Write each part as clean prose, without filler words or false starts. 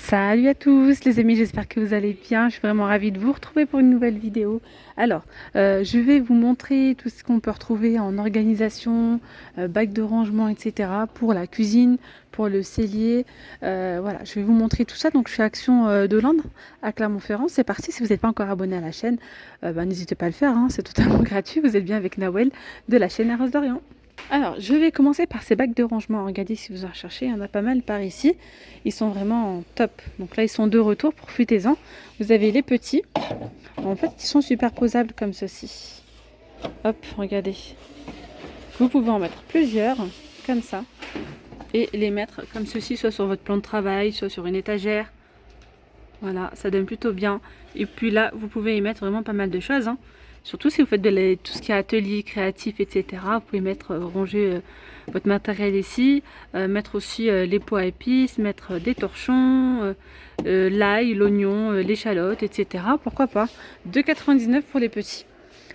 Salut à tous les amis, j'espère que vous allez bien. Je suis vraiment ravie de vous retrouver pour une nouvelle vidéo. Alors, je vais vous montrer tout ce qu'on peut retrouver en organisation, bac de rangement, etc. pour la cuisine, pour le cellier. Voilà, je vais vous montrer tout ça. Donc, je suis à Action de l'Inde à Clermont-Ferrand. C'est parti. Si vous n'êtes pas encore abonné à la chaîne, n'hésitez pas à le faire, hein. C'est totalement gratuit. Vous êtes bien avec Nawel de la chaîne La Rose d'Orient. Alors, je vais commencer par ces bacs de rangement. Regardez si vous en recherchez, il y en a pas mal par ici. Ils sont vraiment top. Donc là, ils sont de retour, profitez-en. Vous avez les petits. En fait, ils sont superposables comme ceci. Hop, regardez. Vous pouvez en mettre plusieurs, comme ça. Et les mettre comme ceci, soit sur votre plan de travail, soit sur une étagère. Voilà, ça donne plutôt bien. Et puis là, vous pouvez y mettre vraiment pas mal de choses, hein. Surtout si vous faites tout ce qui est atelier créatif, etc. Vous pouvez mettre, ranger votre matériel ici, mettre aussi les pots à épices, mettre des torchons, l'ail, l'oignon, l'échalote, etc. Pourquoi pas. 2,99 pour les petits.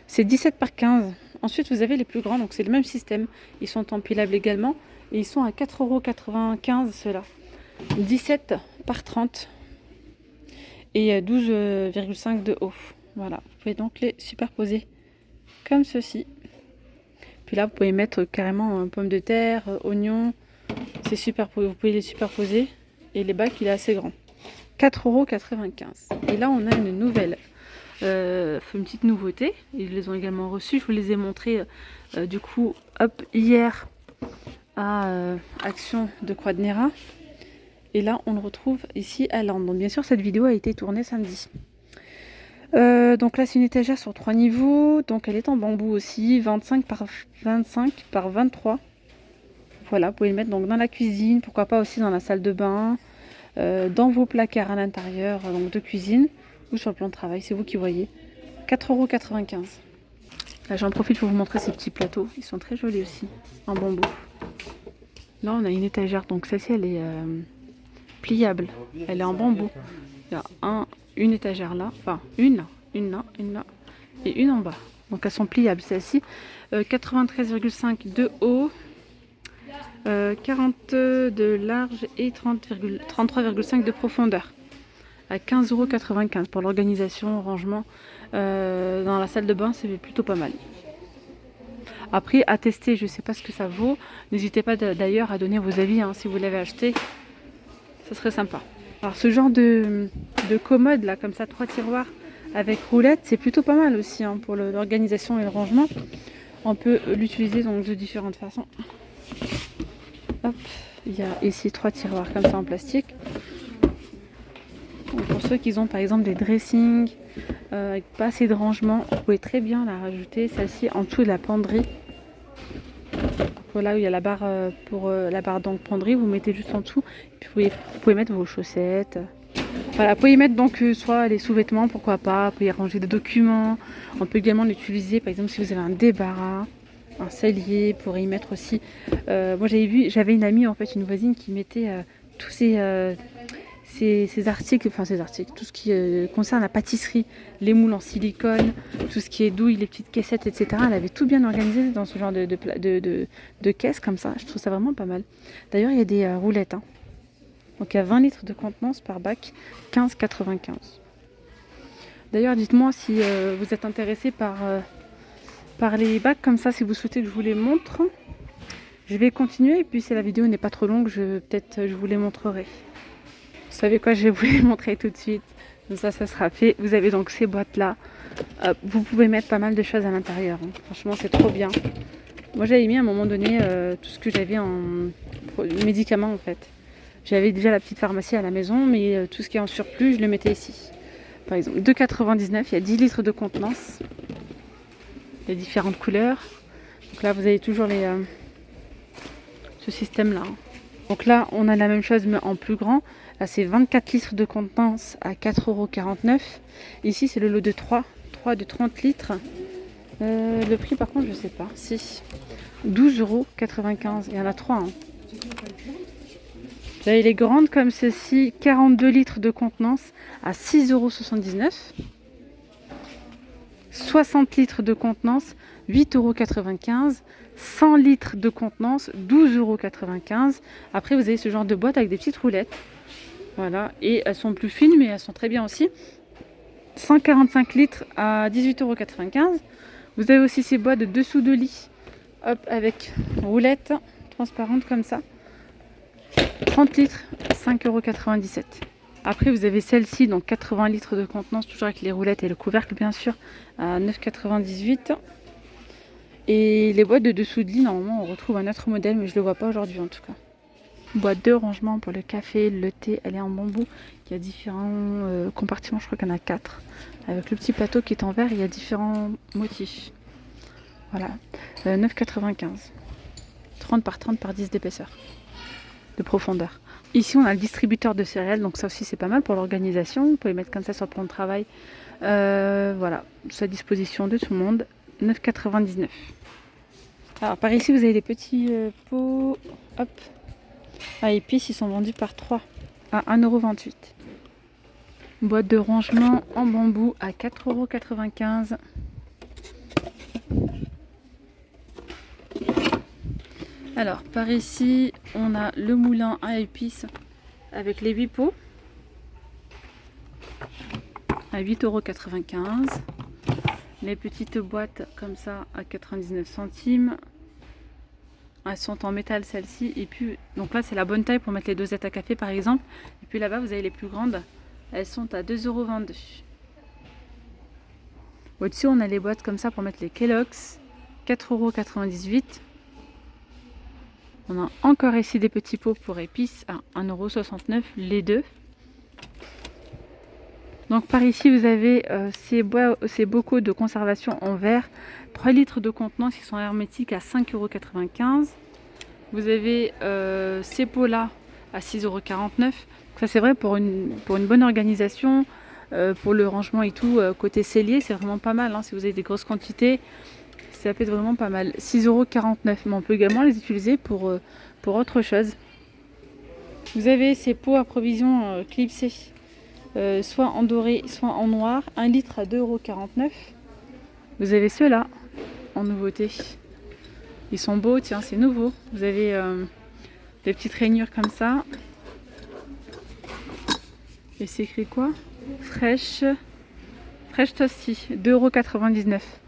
C'est 17 par 15. Ensuite, vous avez les plus grands, donc c'est le même système. Ils sont empilables également. Et ils sont à 4,95 € ceux-là. 17 par 30. Et 12,5 de haut. Voilà, vous pouvez donc les superposer comme ceci. Puis là, vous pouvez mettre carrément pommes de terre, oignons. C'est super, vous pouvez les superposer. Et les bacs, il est assez grand. 4,95 €. Et là, on a une nouvelle, une petite nouveauté. Ils les ont également reçus. Je vous les ai montrés du coup, hop, hier à Action de Croix de Néra. Et là, on le retrouve ici à Lande. Donc, bien sûr, cette vidéo a été tournée samedi. Donc là, c'est une étagère sur 3 niveaux. Donc, elle est en bambou aussi. 25 par 25 par 23. Voilà, vous pouvez le mettre donc dans la cuisine. Pourquoi pas aussi dans la salle de bain. Dans vos placards à l'intérieur donc de cuisine. Ou sur le plan de travail, c'est vous qui voyez. 4,95 €. Là, j'en profite pour vous montrer ces petits plateaux. Ils sont très jolis aussi, en bambou. Là, on a une étagère. Donc, celle-ci, elle est pliable. Elle est en bambou. Il y a une étagère là, enfin une là, et une en bas. Donc elles sont pliables celles-ci. 93,5 de haut, 40 de large et 33,5 de profondeur. À 15,95 € pour l'organisation, rangement dans la salle de bain, c'est plutôt pas mal. Après, à tester, je ne sais pas ce que ça vaut. N'hésitez pas d'ailleurs à donner vos avis, hein, si vous l'avez acheté. Ce serait sympa. Alors ce genre de commode là, comme ça, 3 tiroirs avec roulette, c'est plutôt pas mal aussi, hein, pour l'organisation et le rangement. On peut l'utiliser donc de différentes façons. Hop, il y a ici 3 tiroirs comme ça en plastique. Donc pour ceux qui ont par exemple des dressings avec pas assez de rangement, vous pouvez très bien la rajouter, celle-ci en dessous de la penderie. Voilà où il y a la barre pour la barre donc penderie, vous mettez juste en dessous. Et puis vous pouvez mettre vos chaussettes. Voilà, vous pouvez y mettre donc soit les sous-vêtements, pourquoi pas. Vous pouvez y ranger des documents. On peut également l'utiliser, par exemple, si vous avez un débarras, un cellier, pour y mettre aussi. Moi, j'avais une amie, en fait, une voisine qui mettait tous ces articles, tout ce qui concerne la pâtisserie, les moules en silicone, tout ce qui est douille, les petites caissettes, etc. Elle avait tout bien organisé dans ce genre de caisse comme ça. Je trouve ça vraiment pas mal. D'ailleurs, il y a des roulettes, hein. Donc il y a 20 litres de contenance par bac, 15,95 €. D'ailleurs, dites-moi si vous êtes intéressé par les bacs comme ça, si vous souhaitez que je vous les montre. Je vais continuer et puis si la vidéo n'est pas trop longue, peut-être je vous les montrerai. Vous savez quoi, je vais vous les montrer tout de suite. Comme ça sera fait. Vous avez donc ces boîtes-là. Vous pouvez mettre pas mal de choses à l'intérieur, hein. Franchement, c'est trop bien. Moi, j'avais mis à un moment donné tout ce que j'avais en médicaments, en fait. J'avais déjà la petite pharmacie à la maison, mais tout ce qui est en surplus, je le mettais ici. Par exemple, 2,99 €, il y a 10 litres de contenance. Il y a différentes couleurs. Donc là, vous avez toujours ce système-là, hein. Donc là, on a la même chose, mais en plus grand. Là, c'est 24 litres de contenance à 4,49 €. Ici, c'est le lot de 3 de 30 litres. Le prix, par contre, je ne sais pas. Si. 12,95 €. Il y en a 3, hein. Là, il est grande comme ceci. 42 litres de contenance à 6,79 €. 60 litres de contenance, 8,95 €. 100 litres de contenance, 12,95 €. Après, vous avez ce genre de boîte avec des petites roulettes. Voilà, et elles sont plus fines, mais elles sont très bien aussi. 145 litres à 18,95 €. Vous avez aussi ces boîtes de dessous de lit, hop, avec roulette transparente comme ça. 30 litres, 5,97 €. Après, vous avez celle-ci, donc 80 litres de contenance, toujours avec les roulettes et le couvercle, bien sûr, à 9,98 €. Et les boîtes de dessous de lit, normalement, on retrouve un autre modèle, mais je ne le vois pas aujourd'hui en tout cas. Boîte de rangement pour le café, le thé, elle est en bambou. Il y a différents compartiments, je crois qu'il y en a 4. Avec le petit plateau qui est en verre, il y a différents motifs. Voilà, 9,95 €. 30 par 30 par 10 d'épaisseur, de profondeur. Ici, on a le distributeur de céréales, donc ça aussi c'est pas mal pour l'organisation. Vous pouvez mettre comme ça sur le plan de travail. Voilà, c'est à disposition de tout le monde. 9,99 €. Alors par ici, vous avez des petits pots, hop, à épices, ils sont vendus par 3 à 1,28 €. Boîte de rangement en bambou à 4,95 €. Alors par ici, on a le moulin à épices avec les 8 pots à 8,95 €. Les petites boîtes comme ça à 99 centimes. Elles sont en métal celles-ci. Et puis, donc là c'est la bonne taille pour mettre les dosettes à café par exemple. Et puis là-bas vous avez les plus grandes. Elles sont à 2,22 €. Au-dessus on a les boîtes comme ça pour mettre les Kellogg's. 4,98 €. On a encore ici des petits pots pour épices à 1,69 € les deux. Donc par ici vous avez ces bocaux de conservation en verre, 3 litres de contenance, qui sont hermétiques à 5,95 €. Vous avez ces pots là à 6,49 €. Ça c'est vrai pour une bonne organisation, pour le rangement et tout, côté cellier c'est vraiment pas mal, hein. Si vous avez des grosses quantités, ça peut être vraiment pas mal. 6,49 €, mais on peut également les utiliser pour autre chose. Vous avez ces pots à provision clipsés, soit en doré, soit en noir, 1 litre à 2,49 €. Vous avez ceux-là en nouveauté. Ils sont beaux, tiens, c'est nouveau. Vous avez des petites rainures comme ça. Et c'est écrit quoi? Fresh Toasty, 2,99 €.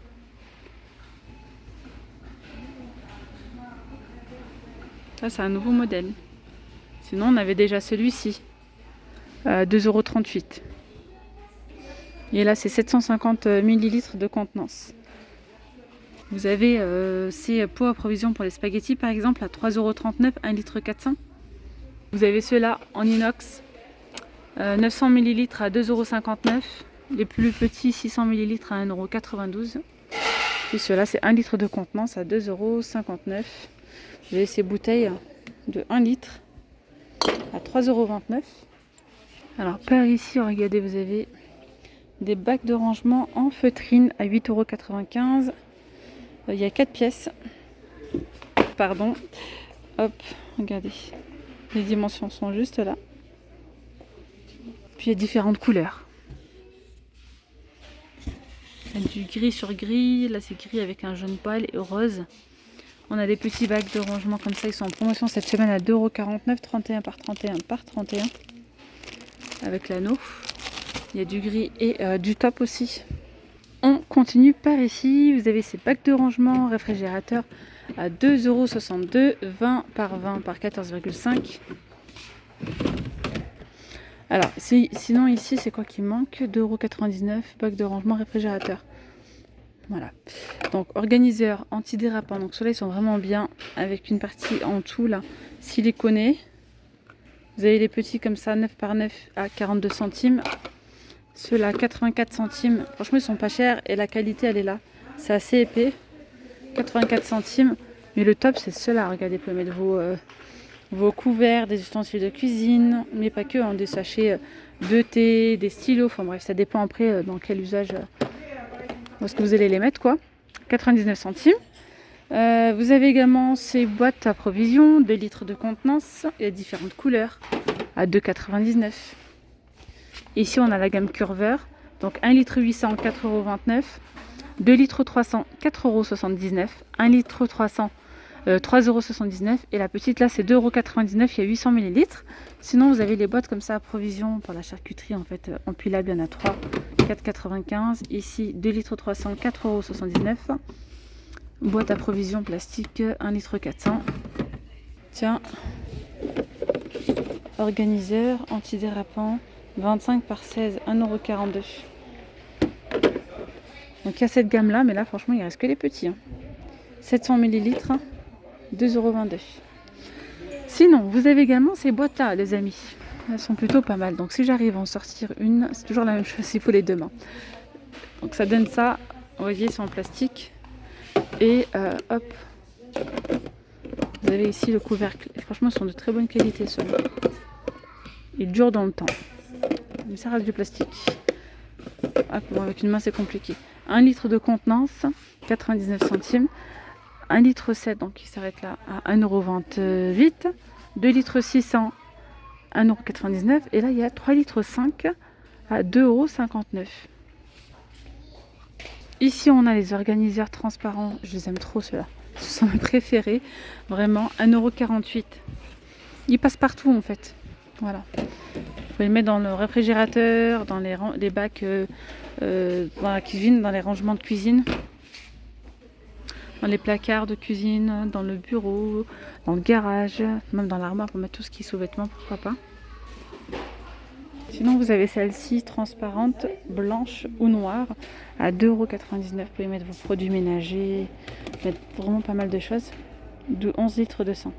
Ça, c'est un nouveau modèle. Sinon, on avait déjà celui-ci, 2,38 €. Et là, c'est 750 ml de contenance. Vous avez ces pots à provision pour les spaghettis, par exemple, à 3,39 €, 1 litre 400. Vous avez ceux-là en inox, 900 ml à 2,59 €. Les plus petits, 600 ml à 1,92 €. Et ceux-là, c'est 1 litre de contenance à 2,59 €. Vous avez ces bouteilles de 1 litre à 3,29 €. Alors par ici, regardez, vous avez des bacs de rangement en feutrine à 8,95 €. Il y a 4 pièces. Pardon. Hop, regardez. Les dimensions sont juste là. Puis il y a différentes couleurs. Il y a du gris sur gris. Là, c'est gris avec un jaune pâle et rose. On a des petits bacs de rangement comme ça. Ils sont en promotion cette semaine à 2,49 €, 31 par 31 par 31. Avec l'anneau. Il y a du gris et du top aussi. On continue par ici. Vous avez ces bacs de rangement réfrigérateur à 2,62 €, 20 par 20 par 14,5. Alors, sinon ici, c'est quoi qui manque? 2,99 €, bac de rangement réfrigérateur. Voilà. Donc, organiseur antidérapant. Donc, ceux-là, ils sont vraiment bien. Avec une partie en tout, là, siliconée. Vous avez les petits comme ça, 9 par 9 à 42 centimes. Ceux-là, 84 centimes. Franchement, ils sont pas chers et la qualité, elle est là. C'est assez épais. 84 centimes. Mais le top, c'est ceux-là. Regardez, vous pouvez mettre vos couverts, des ustensiles de cuisine, mais pas que, hein, des sachets de thé, des stylos. Enfin bref, ça dépend après dans quel usage, où est-ce que vous allez les mettre, quoi. 99 centimes. Vous avez également ces boîtes à provision, 2 litres de contenance. Il y a différentes couleurs à 2,99 €. Ici, on a la gamme Curver. Donc 1 litre 800, 4,29 €. 2 litres 300, 4,79 €. 1 litre 300 3,79 €. Et la petite là c'est 2,99 €, il y a 800 ml. Sinon vous avez les boîtes comme ça à provision pour la charcuterie en fait, empilable, il y en a 3, 4,95 €. Ici 2 litres 300, 4,79 €. Boîte à provision plastique, 1 litre 400. Tiens, organiseur antidérapant, 25 par 16, 1,42 €. Donc il y a cette gamme là, mais là franchement il reste que les petits. 700 ml, 2,22 €. Sinon, vous avez également ces boîtes là, les amis. Elles sont plutôt pas mal. Donc si j'arrive à en sortir une, c'est toujours la même chose, il faut les deux mains. Donc ça donne ça, vous voyez, c'est en plastique. Et hop, vous avez ici le couvercle. Et franchement, ils sont de très bonne qualité ceux-là. Ils durent dans le temps. Mais ça reste du plastique. Hop, bon, avec une main, c'est compliqué. 1 litre de contenance, 99 centimes. 1 litre 7, donc il s'arrête là à 1,28 €. 2 litres 600, 1,99 €. Et là, il y a 3 litres 5 à 2,59 €. Ici, on a les organiseurs transparents. Je les aime trop, ceux-là. Ce sont mes préférés. Vraiment, 1,48 €. Ils passent partout, en fait. Voilà. Vous pouvez les mettre dans le réfrigérateur, dans les bacs dans la cuisine, dans les rangements de cuisine, dans les placards de cuisine, dans le bureau, dans le garage, même dans l'armoire pour mettre tout ce qui est sous-vêtements, pourquoi pas. Sinon, vous avez celle-ci transparente, blanche ou noire, à 2,99 €. Vous pouvez mettre vos produits ménagers, mettre vraiment pas mal de choses. De 11 litres de sang.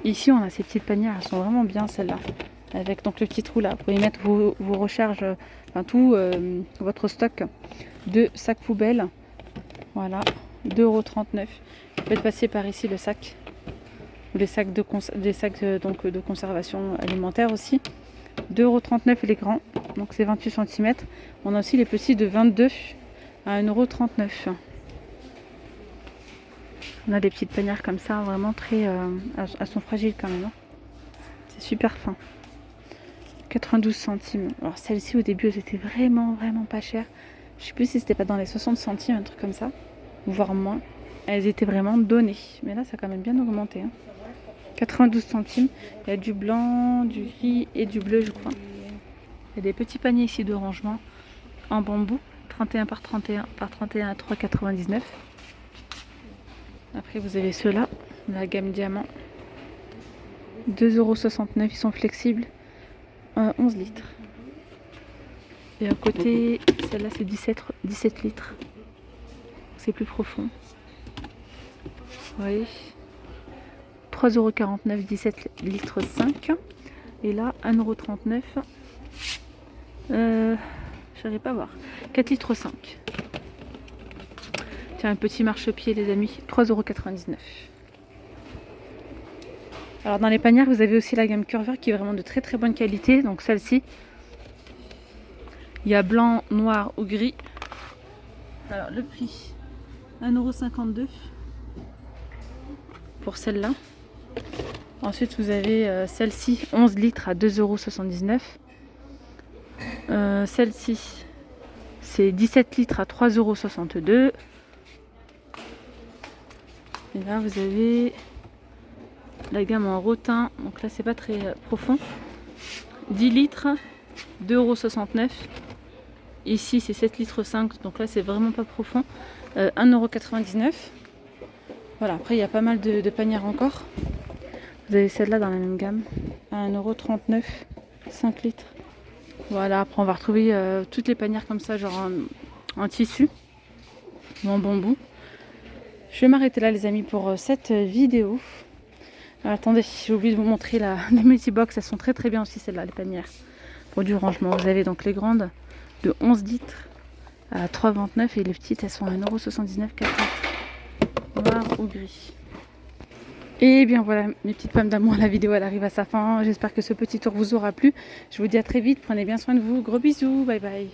Ici, on a ces petites panières, elles sont vraiment bien celles-là. Avec donc le petit trou là, vous pouvez mettre vos recharges, enfin tout votre stock de sacs poubelles. Voilà, 2,39 €. Vous faites passer par ici le sac, ou les sacs donc de conservation alimentaire aussi. 2,39 € les grands, donc c'est 28 cm. On a aussi les petits de 22 à 1,39 €. On a des petites panières comme ça, vraiment très... elles sont fragiles quand même. Hein. C'est super fin. 92 centimes. Alors celles-ci au début elles étaient vraiment pas chères. Je sais plus si c'était pas dans les 60 centimes, un truc comme ça, voire moins. Elles étaient vraiment données. Mais là ça a quand même bien augmenté. Hein. 92 centimes. Il y a du blanc, du gris et du bleu je crois. Il y a des petits paniers ici de rangement en bambou. 31 par 31 par 31 à 3,99 €. Après vous avez ceux-là, la gamme diamant. 2,69 €, ils sont flexibles. 11 litres. Et à côté, celle-là c'est 17 litres. C'est plus profond. Vous voyez, 3,49 €, 17 litres 5. Et là, 1,39 €. J'arrive pas à voir. 4 litres 5. Tiens, un petit marchepied les amis, 3,99 €. Alors dans les panières, vous avez aussi la gamme Curver qui est vraiment de très bonne qualité. Donc celle-ci, il y a blanc, noir ou gris. Alors le prix, 1,52 € pour celle-là. Ensuite vous avez celle-ci, 11 litres à 2,79 €. Celle-ci, c'est 17 litres à 3,62 €. Et là vous avez la gamme en rotin, donc là c'est pas très profond. 10 litres, 2,69 €. Ici c'est 7 litres 5, donc là c'est vraiment pas profond. 1,99 €. Voilà, après il y a pas mal de panières encore. Vous avez celle-là dans la même gamme, à 1,39 €, 5 litres. Voilà, après on va retrouver toutes les panières comme ça, genre en tissu ou en bambou. Je vais m'arrêter là les amis pour cette vidéo. Alors, attendez, j'ai oublié de vous montrer les multibox, elles sont très bien aussi celles-là, les panières pour du rangement. Vous avez donc les grandes de 11 litres à 3,29 € et les petites elles sont à 1,79 €, 4 litres, noir ou gris. Et bien voilà mes petites pommes d'amour, la vidéo elle arrive à sa fin. J'espère que ce petit tour vous aura plu. Je vous dis à très vite, prenez bien soin de vous, gros bisous, bye bye.